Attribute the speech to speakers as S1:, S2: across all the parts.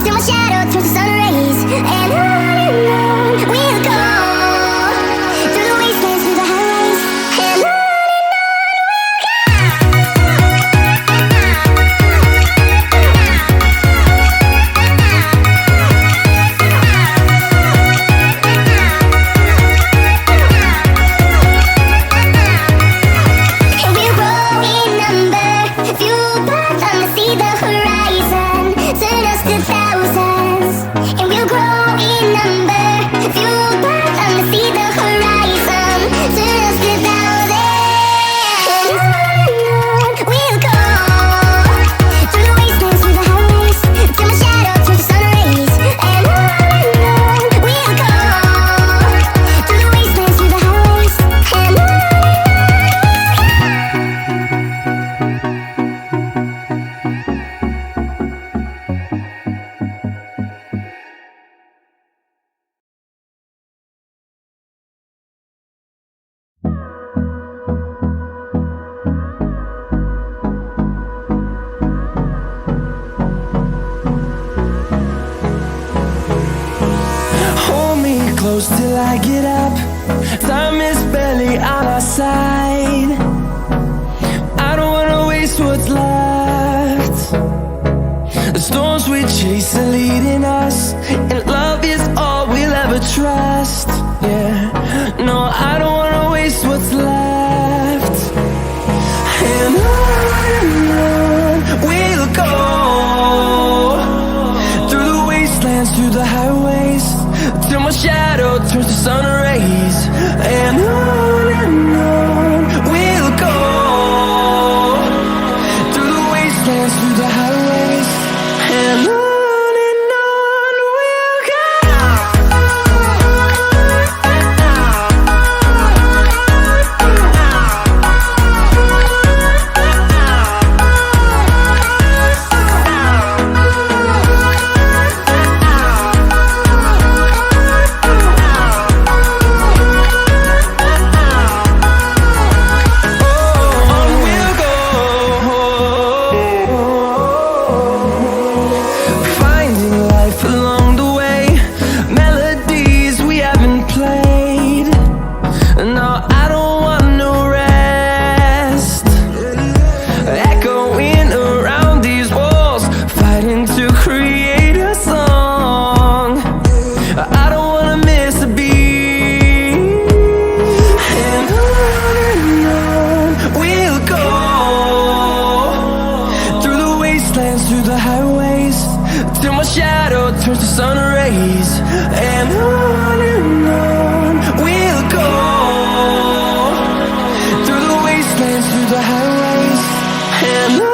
S1: till my shadow turns to sun rays. And on we'll go, through the wastelands, through the highways. And on.
S2: Close till I get up. Time is barely on our side. I don't wanna waste what's left. The storms we chase are leading us, and love is all we'll ever trust. Yeah, no, I don't wanna waste what's left. And on we'll go, through the wastelands, through the highways, till my shadow turns to sun rays. And on we'll go, through the wastelands, through the highways. And on we'll go. Through the highways, till my shadow turns to sun rays. And on we'll go, through the wastelands, through the highways. And on.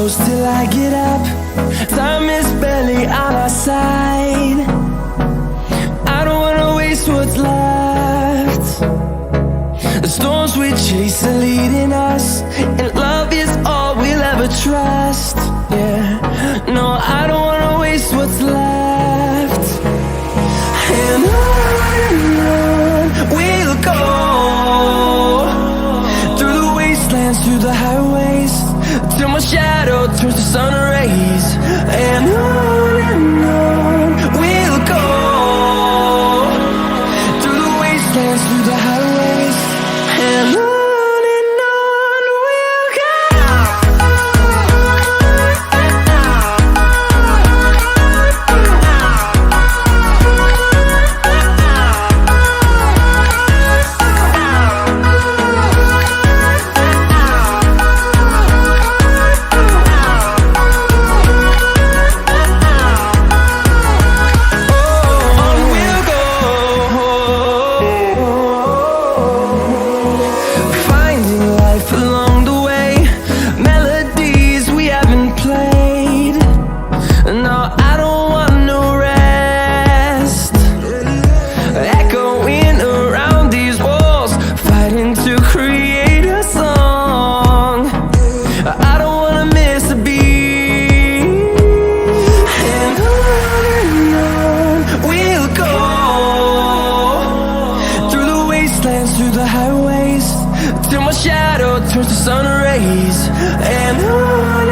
S2: close till I get up. Time is barely on our side. I don't wanna waste what's left. The storms we chase are leading us, and love is all we'll ever trust. Yeah, no, I don't wanna waste what's left. And on we'll go, through the wastelands, through the highways, till my shadow turns to sun rays. And on we'll go, through the wastelands, through the highways, and on we'll go. Through the highways, till my shadow turns to sun rays. And on